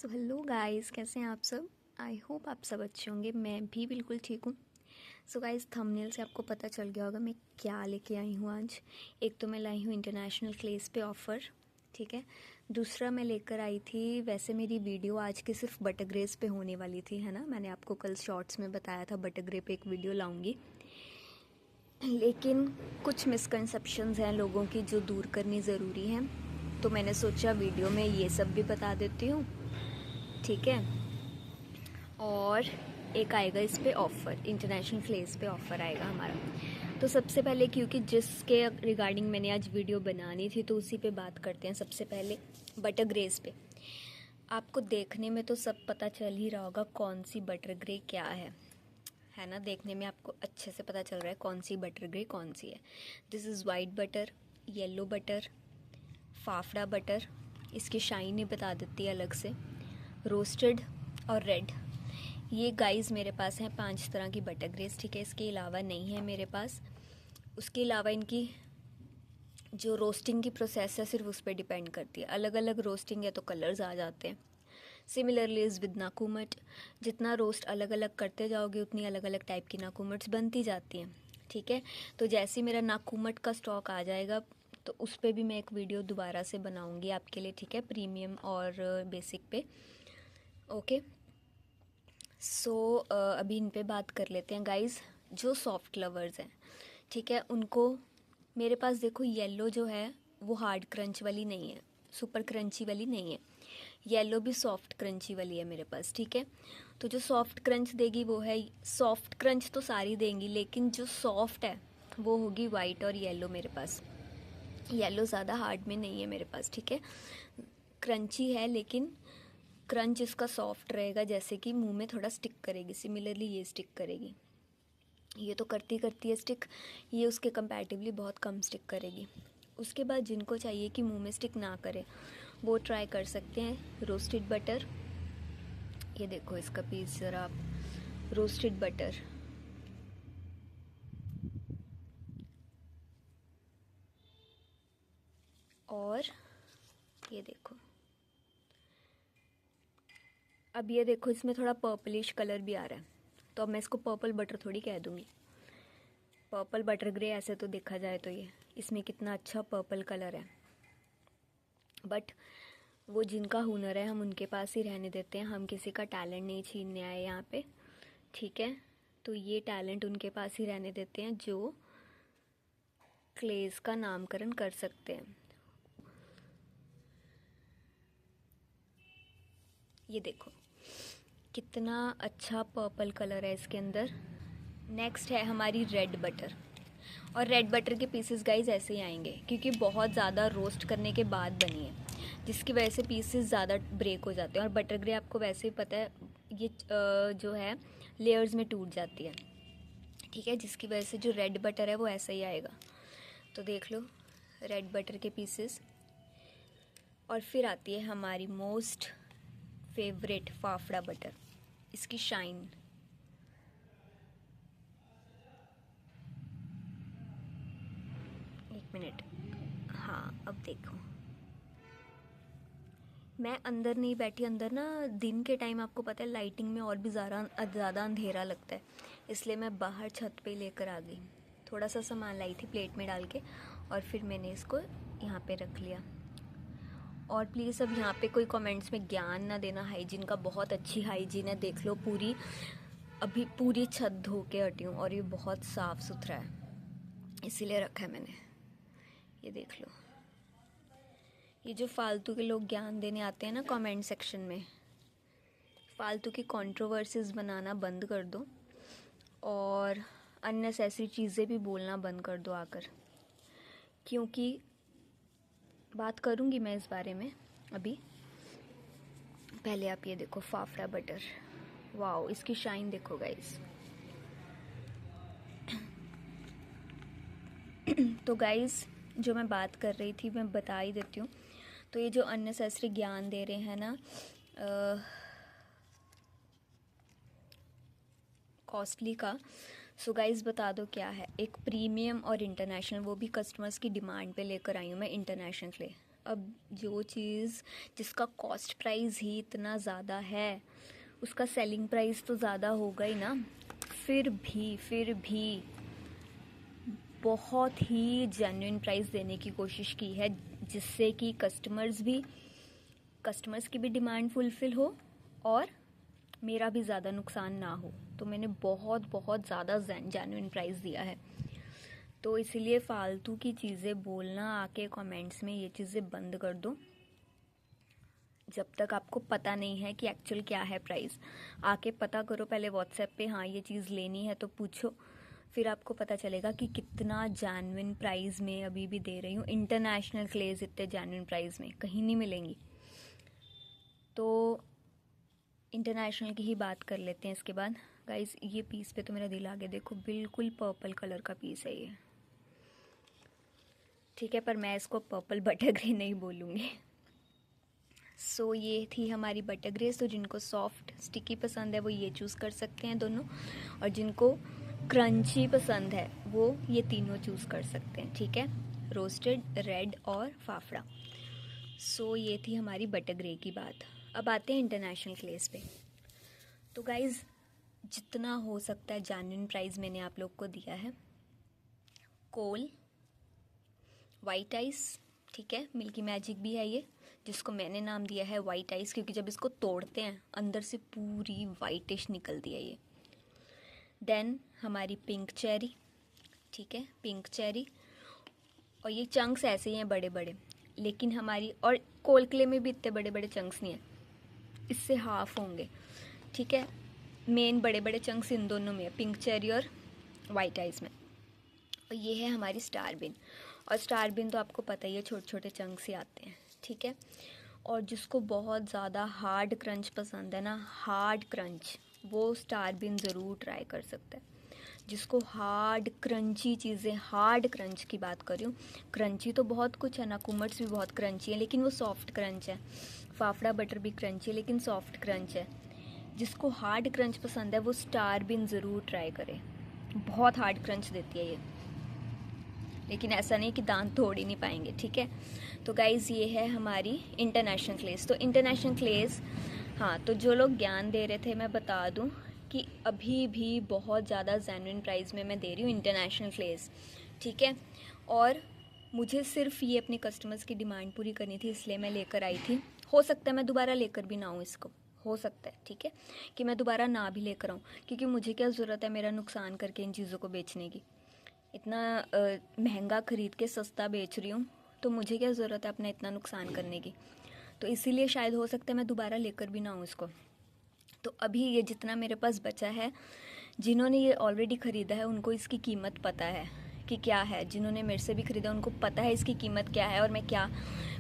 So hello guys, कैसे हैं आप सब। आई होप आप सब अच्छे होंगे। मैं भी बिल्कुल ठीक हूँ। सो गाइस, थंबनेल से आपको पता चल गया होगा मैं क्या लेके आई हूँ आज। एक तो मैं लाई हूँ इंटरनेशनल क्लेस पे ऑफ़र, ठीक है। दूसरा मैं लेकर आई थी, वैसे मेरी वीडियो आज की सिर्फ बटरग्रेस पे होने वाली थी, है ना। मैंने आपको कल शॉर्ट्स में बताया था बटरग्रे पे एक वीडियो लाऊंगी, लेकिन कुछ मिसकंसेप्शंस हैं लोगों की जो दूर करनी ज़रूरी हैं, तो मैंने सोचा वीडियो में ये सब भी बता देती हूँ, ठीक है। और एक आएगा इस पे ऑफ़र, इंटरनेशनल क्लेस पे ऑफ़र आएगा हमारा। तो सबसे पहले, क्योंकि जिसके रिगार्डिंग मैंने आज वीडियो बनानी थी तो उसी पे बात करते हैं। सबसे पहले बटर ग्रेस पे आपको देखने में तो सब पता चल ही रहा होगा कौन सी बटर ग्रे क्या है ना। देखने में आपको अच्छे से पता चल रहा है कौन सी बटर ग्रे कौन सी है। This is white butter, yellow butter, fafda butter, इसकी शाइन ही बता देती है अलग से, रोस्टेड और रेड। ये गाइस मेरे पास हैं 5 तरह की बटर ग्रेस, ठीक है। इसके अलावा नहीं है मेरे पास। उसके अलावा इनकी जो रोस्टिंग की प्रोसेस है सिर्फ उस पर डिपेंड करती है। अलग अलग रोस्टिंग है तो कलर्स आ जाते हैं। सिमिलरली इज़ विद नाकूमट, जितना रोस्ट अलग अलग करते जाओगे उतनी अलग अलग टाइप की नाकूमट्स बनती जाती हैं, ठीक है। तो जैसे ही मेरा नाकूमट का स्टॉक आ जाएगा तो उस पर भी मैं एक वीडियो दोबारा से बनाऊंगी आपके लिए, ठीक है, प्रीमियम और बेसिक पे, ओके। सो अभी इन पे बात कर लेते हैं गाइस। जो सॉफ्ट लवर्स हैं, ठीक है, उनको मेरे पास देखो येलो जो है वो हार्ड क्रंच वाली नहीं है, सुपर क्रंची वाली नहीं है। येलो भी सॉफ्ट क्रंची वाली है मेरे पास, ठीक है। तो जो सॉफ्ट क्रंच देगी वो है, सॉफ्ट क्रंच तो सारी देंगी, लेकिन जो सॉफ्ट है वो होगी वाइट और येलो मेरे पास। येलो ज़्यादा हार्ड में नहीं है मेरे पास, ठीक है। क्रंची है लेकिन क्रंच इसका सॉफ्ट रहेगा, जैसे कि मुंह में थोड़ा स्टिक करेगी। सिमिलरली ये स्टिक करेगी, ये तो करती करती है स्टिक, ये उसके कंपैरेटिवली बहुत कम स्टिक करेगी। उसके बाद जिनको चाहिए कि मुंह में स्टिक ना करे वो ट्राई कर सकते हैं रोस्टेड बटर। ये देखो इसका पीस ज़रा आप, रोस्टेड बटर, और ये देखो, अब ये देखो इसमें थोड़ा पर्पलिश कलर भी आ रहा है, तो अब मैं इसको पर्पल बटर थोड़ी कह दूँगी। पर्पल बटर ग्रे ऐसे तो देखा जाए तो ये इसमें कितना अच्छा पर्पल कलर है, बट वो जिनका हुनर है हम उनके पास ही रहने देते हैं। हम किसी का टैलेंट नहीं छीनने आए यहाँ पे, ठीक है। तो ये टैलेंट उनके पास ही रहने देते हैं जो क्लेस का नामकरण कर सकते हैं। ये देखो कितना अच्छा पर्पल कलर है इसके अंदर। नेक्स्ट है हमारी रेड बटर, और रेड बटर के पीसेस गाइज ऐसे ही आएंगे क्योंकि बहुत ज़्यादा रोस्ट करने के बाद बनी है, जिसकी वजह से पीसेस ज़्यादा ब्रेक हो जाते हैं। और बटर ग्रे आपको वैसे ही पता है ये जो है लेयर्स में टूट जाती है, ठीक है, जिसकी वजह से जो रेड बटर है वो ऐसा ही आएगा। तो देख लो रेड बटर के पीसेस। और फिर आती है हमारी मोस्ट फेवरेट फाफड़ा बटर, इसकी शाइन, एक मिनट, हाँ अब देखो, मैं अंदर नहीं बैठी, अंदर ना दिन के टाइम आपको पता है लाइटिंग में और भी ज़्यादा अंधेरा लगता है, इसलिए मैं बाहर छत पे लेकर आ गई। थोड़ा सा सामान लाई थी प्लेट में डाल के और फिर मैंने इसको यहाँ पे रख लिया। और प्लीज़ अब यहाँ पे कोई कमेंट्स में ज्ञान ना देना, हाइजीन का बहुत अच्छी हाइजीन है, देख लो पूरी, अभी पूरी छत धो के हटी हूँ और ये बहुत साफ़ सुथरा है, इसीलिए रखा है मैंने। ये देख लो, ये जो फालतू के लोग ज्ञान देने आते हैं ना कमेंट सेक्शन में, फालतू की कंट्रोवर्सीज बनाना बंद कर दो और अननेसेसरी चीज़ें भी बोलना बंद कर दो आकर, क्योंकि बात करूँगी मैं इस बारे में अभी। पहले आप ये देखो फाफड़ा बटर, वाओ इसकी शाइन देखो गाइस। तो गाइस जो मैं बात कर रही थी मैं बता ही देती हूँ। तो ये जो अननेसेसरी ज्ञान दे रहे हैं ना कॉस्टली का, सो गाइस बता दो क्या है। एक प्रीमियम और इंटरनेशनल, वो भी कस्टमर्स की डिमांड पे लेकर आई हूँ मैं इंटरनेशनल क्ले, अब जो चीज़ जिसका कॉस्ट प्राइस ही इतना ज़्यादा है उसका सेलिंग प्राइस तो ज़्यादा होगा ही ना। फिर भी बहुत ही जेन्युइन प्राइस देने की कोशिश की है, जिससे कि कस्टमर्स की भी डिमांड फुलफिल हो और मेरा भी ज़्यादा नुकसान ना हो। तो मैंने बहुत ज़्यादा जेन्युइन प्राइस दिया है। तो इसीलिए फालतू की चीज़ें बोलना आके कमेंट्स में, ये चीज़ें बंद कर दो। जब तक आपको पता नहीं है कि एक्चुअल क्या है प्राइस, आके पता करो पहले व्हाट्सएप पे, हाँ ये चीज़ लेनी है तो पूछो, फिर आपको पता चलेगा कि कितना जेन्युइन प्राइस में अभी भी दे रही हूँ। इंटरनेशनल क्लेज इतने जेन्युइन प्राइस में कहीं नहीं मिलेंगी। तो इंटरनेशनल की ही बात कर लेते हैं इसके बाद। गाइस ये पीस पे तो मेरा दिल आ गया, देखो बिल्कुल पर्पल कलर का पीस है ये, ठीक है, पर मैं इसको पर्पल बटर ग्रे नहीं बोलूँगी। सो ये थी हमारी बटर ग्रे। तो जिनको सॉफ्ट स्टिकी पसंद है वो ये चूज़ कर सकते हैं दोनों, और जिनको क्रंची पसंद है वो ये तीनों चूज़ कर सकते हैं, ठीक है, रोस्टेड, रेड और फाफड़ा। सो ये थी हमारी बटर ग्रे की बात। अब आते हैं इंटरनेशनल क्लेस पे। तो गाइज़ जितना हो सकता है जेन्युइन प्राइस मैंने आप लोग को दिया है। कोल, वाइट आइस, ठीक है, मिल्की मैजिक भी है ये, जिसको मैंने नाम दिया है वाइट आइस, क्योंकि जब इसको तोड़ते हैं अंदर से पूरी वाइटिश निकलती है ये। देन हमारी पिंक चेरी, ठीक है, पिंक चेरी, और ये चंक्स ऐसे ही हैं बड़े बड़े, लेकिन हमारी, और कोल क्ले में भी इतने बड़े बड़े चंक्स नहीं है, इससे हाफ होंगे, ठीक है। मेन बड़े बड़े चंक्स इन दोनों में है, पिंक चेरी और वाइट आइस में। और ये है हमारी स्टार बीन, और स्टार बीन तो आपको पता ही है छोटे छोटे चंक्स ही आते हैं, ठीक है। और जिसको बहुत ज़्यादा हार्ड क्रंच पसंद है ना, हार्ड क्रंच, वो स्टार बीन ज़रूर ट्राई कर सकते हैं। जिसको हार्ड क्रंची चीज़ें, हार्ड क्रंच की बात कर रही हूँ, क्रंची तो बहुत कुछ है ना, कुमट्स भी बहुत क्रंची है लेकिन वो सॉफ्ट क्रंच है, फाफड़ा बटर भी क्रंची है लेकिन सॉफ्ट क्रंच है। जिसको हार्ड क्रंच पसंद है वो स्टार बीन ज़रूर ट्राई करे, बहुत हार्ड क्रंच देती है ये, लेकिन ऐसा नहीं कि दांत तोड़ ही नहीं पाएंगे, ठीक है। तो गाइज़ ये है हमारी इंटरनेशनल क्लेस। तो इंटरनेशनल क्लेस, हाँ, तो जो लोग ज्ञान दे रहे थे मैं बता दूं कि अभी भी बहुत ज़्यादा जेन्युइन प्राइस में मैं दे रही हूँ इंटरनेशनल क्लेस, ठीक है। और मुझे सिर्फ ये अपने कस्टमर्स की डिमांड पूरी करनी थी, इसलिए मैं लेकर आई थी। हो सकता है मैं दोबारा लेकर भी ना आऊँ इसको, हो सकता है, ठीक है, कि मैं दोबारा ना भी लेकर आऊँ, क्योंकि मुझे क्या ज़रूरत है मेरा नुकसान करके इन चीज़ों को बेचने की। इतना महंगा ख़रीद के सस्ता बेच रही हूँ, तो मुझे क्या ज़रूरत है अपना इतना नुकसान करने की। तो इसीलिए शायद हो सकता है मैं दोबारा लेकर भी ना आऊँ इसको। तो अभी ये जितना मेरे पास बचा है, जिन्होंने ये ऑलरेडी ख़रीदा है उनको इसकी कीमत पता है कि क्या है, जिन्होंने मेरे से भी ख़रीदा उनको पता है इसकी कीमत क्या है और मैं क्या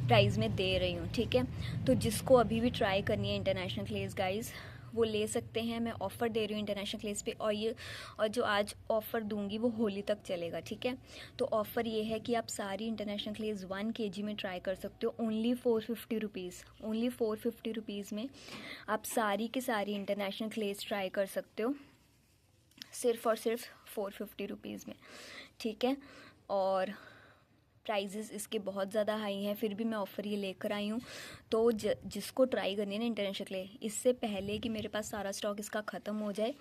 प्राइस में दे रही हूँ, ठीक है। तो जिसको अभी भी ट्राई करनी है इंटरनेशनल क्लेस गाइज़, वो ले सकते हैं। मैं ऑफ़र दे रही हूँ इंटरनेशनल क्लेस पे, और जो आज ऑफ़र दूंगी वो होली तक चलेगा, ठीक है। तो ऑफ़र ये है कि आप सारी इंटरनेशनल क्लेस 1 kg में ट्राई कर सकते हो, ओनली 450 रुपीज़, ओनली 450 रुपीज़ में आप सारी की सारी इंटरनेशनल क्लेस ट्राई कर सकते हो, सिर्फ़ और सिर्फ 450 रुपीज़ में, ठीक है। और प्राइजेस इसके बहुत ज़्यादा हाई हैं, फिर भी मैं ऑफ़र ये लेकर आई हूँ। तो जिसको ट्राई करनी है ना इंटरनेशनल क्ले, इससे पहले कि मेरे पास सारा स्टॉक इसका ख़त्म हो जाए,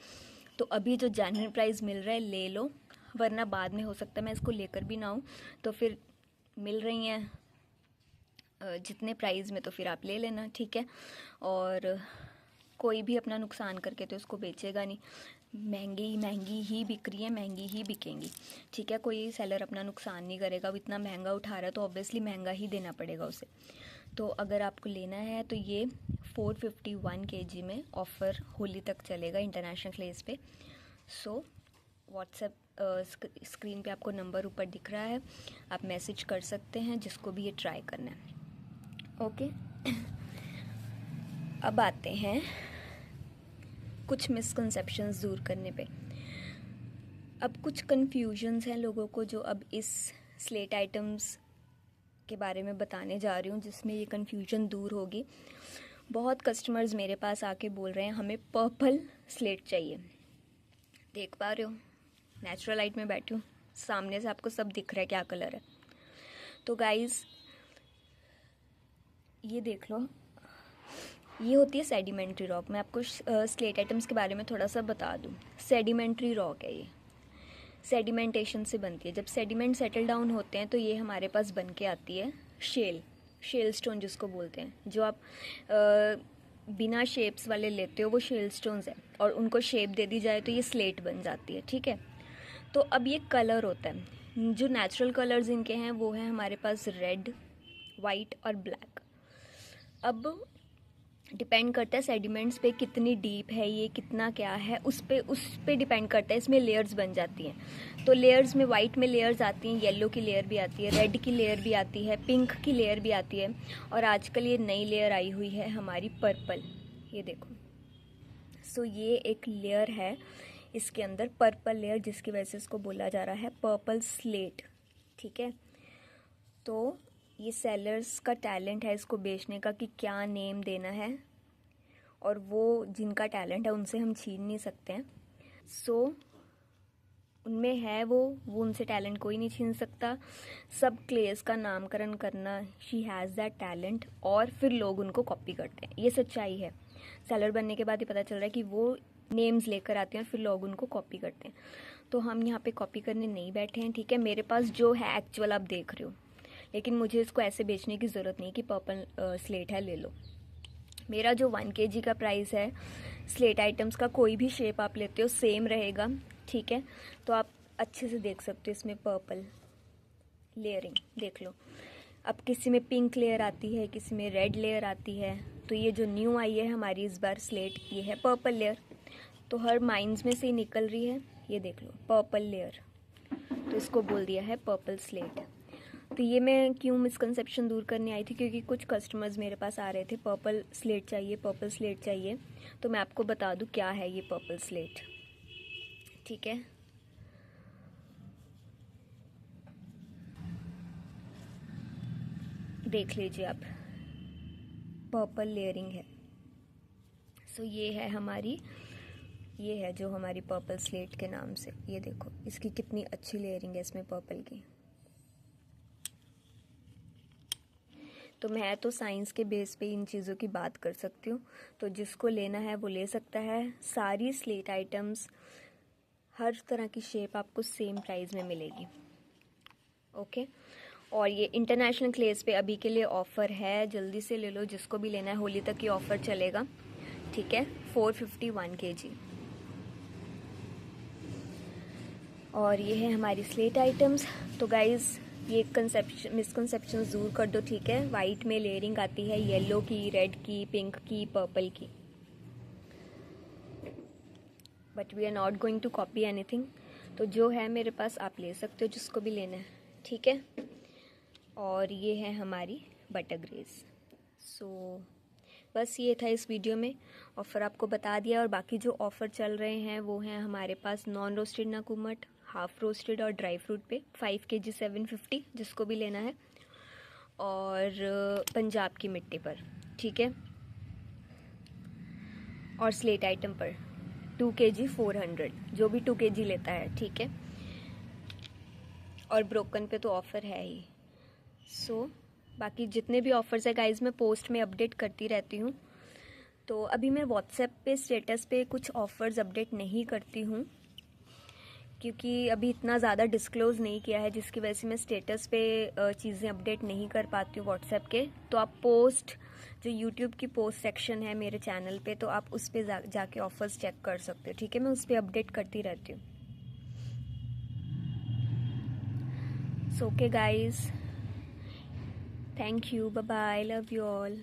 तो अभी जो जेन्युइन प्राइस मिल रहा है ले लो, वरना बाद में हो सकता है मैं इसको लेकर भी ना आऊँ। तो फिर मिल रही हैं जितने प्राइस में, तो फिर आप ले लेना, ठीक है। और कोई भी अपना नुकसान करके तो इसको बेचेगा नहीं, महंगी ही बिक रही है, महंगी ही बिकेंगी, ठीक है। कोई सेलर अपना नुकसान नहीं करेगा, वो इतना महंगा उठा रहा है तो ऑब्वियसली महंगा ही देना पड़ेगा उसे। तो अगर आपको लेना है तो ये 451 kg में ऑफ़र होली तक चलेगा इंटरनेशनल क्लेस पे। सो व्हाट्सएप स्क्रीन पे आपको नंबर ऊपर दिख रहा है, आप मैसेज कर सकते हैं जिसको भी ये ट्राई करना है, ओके। अब आते हैं कुछ मिसकंसेप्शंस दूर करने पे। अब कुछ कन्फ्यूजन्स हैं लोगों को जो अब इस स्लेट आइटम्स के बारे में बताने जा रही हूँ, जिसमें ये कन्फ्यूजन दूर होगी। बहुत कस्टमर्स मेरे पास आके बोल रहे हैं हमें पर्पल स्लेट चाहिए। देख पा रहे हो, नेचुरल लाइट में बैठी हूँ, सामने से आपको सब दिख रहा है क्या कलर है। तो गाइज़ ये देख लो, ये होती है सेडिमेंट्री रॉक। मैं आपको स्लेट आइटम्स के बारे में थोड़ा सा बता दूँ। सेडिमेंट्री रॉक है ये, सेडिमेंटेशन से बनती है। जब सेडिमेंट सेटल डाउन होते हैं तो ये हमारे पास बन के आती है शेल स्टोन जिसको बोलते हैं। जो आप बिना शेप्स वाले लेते हो वो शेल स्टोन्स हैं, और उनको शेप दे दी जाए तो ये स्लेट बन जाती है, ठीक है। तो अब ये कलर होता है, जो नेचुरल कलर्स इनके हैं वो है हमारे पास रेड, वाइट और ब्लैक। अब डिपेंड करता है सेडिमेंट्स पे कितनी डीप है ये, कितना क्या है, उस पे डिपेंड करता है। इसमें लेयर्स बन जाती हैं। तो लेयर्स में वाइट में लेयर्स आती हैं, येलो की लेयर भी आती है, रेड की लेयर भी आती है, पिंक की लेयर भी आती है, और आजकल ये नई लेयर आई हुई है हमारी पर्पल। ये देखो, सो ये एक लेयर है इसके अंदर, पर्पल लेयर, जिसकी वजह से इसको बोला जा रहा है पर्पल स्लेट, ठीक है। तो ये सेलर्स का टैलेंट है इसको बेचने का कि क्या नेम देना है, और वो जिनका टैलेंट है उनसे हम छीन नहीं सकते हैं। सो उनमें है वो उनसे टैलेंट कोई नहीं छीन सकता। सब क्लेस का नामकरण करना, शी हैज़ दैट टैलेंट, और फिर लोग उनको कॉपी करते हैं। ये सच्चाई है। सेलर बनने के बाद ही पता चल रहा है कि वो नेम्स लेकर आते हैं और फिर लोग उनको कॉपी करते हैं। तो हम यहाँ पे कॉपी करने नहीं बैठे हैं, ठीक है। मेरे पास जो है एक्चुअल आप देख रहे हो, लेकिन मुझे इसको ऐसे बेचने की ज़रूरत नहीं कि पर्पल स्लेट है ले लो। मेरा जो 1 kg का प्राइस है स्लेट आइटम्स का, कोई भी शेप आप लेते हो सेम रहेगा, ठीक है। तो आप अच्छे से देख सकते हो इसमें पर्पल लेयरिंग देख लो। अब किसी में पिंक लेयर आती है, किसी में रेड लेयर आती है। तो ये जो न्यू आई है हमारी इस बार स्लेट, ये है पर्पल लेयर। तो हर माइंस में से ही निकल रही है, ये देख लो पर्पल लेयर, तो इसको बोल दिया है पर्पल स्लेट। तो ये मैं क्यों मिसकंसेप्शन दूर करने आई थी, क्योंकि कुछ कस्टमर्स मेरे पास आ रहे थे पर्पल स्लेट चाहिए, पर्पल स्लेट चाहिए। तो मैं आपको बता दूं क्या है ये पर्पल स्लेट, ठीक है। देख लीजिए आप, पर्पल लेयरिंग है। सो ये है हमारी, ये है जो हमारी पर्पल स्लेट के नाम से। ये देखो इसकी कितनी अच्छी लेयरिंग है इसमें पर्पल की। तो मैं तो साइंस के बेस पे इन चीज़ों की बात कर सकती हूँ। तो जिसको लेना है वो ले सकता है। सारी स्लेट आइटम्स, हर तरह की शेप आपको सेम प्राइस में मिलेगी, ओके। और ये इंटरनेशनल क्लेस पे अभी के लिए ऑफ़र है, जल्दी से ले लो जिसको भी लेना है, होली तक ये ऑफ़र चलेगा, ठीक है। 451 kg। और ये है हमारी स्लेट आइटम्स। तो गाइज़ ये मिसकंसेप्शन दूर कर दो, ठीक है। वाइट में लेयरिंग आती है, येलो की, रेड की, पिंक की, पर्पल की, but we are not going to copy anything. तो जो है मेरे पास आप ले सकते हो जिसको भी लेना है, ठीक है। और ये है हमारी बटर ग्रेस। सो बस ये था इस वीडियो में, ऑफ़र आपको बता दिया। और बाकी जो ऑफ़र चल रहे हैं वो हैं हमारे पास नॉन रोस्टेड नाकुमट, हाफ़ रोस्टेड और ड्राई फ्रूट पे 5 kg 750 जिसको भी लेना है, और पंजाब की मिट्टी पर, ठीक है। और स्लेट आइटम पर 2 kg 400, जो भी 2 kg लेता है, ठीक है। और ब्रोकन पे तो ऑफ़र है ही। सो बाकी जितने भी ऑफ़र्स है गाइज़ मैं पोस्ट में अपडेट करती रहती हूँ। तो अभी मैं व्हाट्सएप पे स्टेटस पे कुछ ऑफ़र्स अपडेट नहीं करती हूँ, क्योंकि अभी इतना ज़्यादा डिस्क्लोज़ नहीं किया है, जिसकी वजह से मैं स्टेटस पे चीज़ें अपडेट नहीं कर पाती हूँ व्हाट्सएप के। तो आप पोस्ट, जो यूट्यूब की पोस्ट सेक्शन है मेरे चैनल पे, तो आप उस पर जाके ऑफ़र्स चेक कर सकते हो, ठीक है। मैं उस पर अपडेट करती रहती हूँ। So okay guys, thank you, bye bye, love you all.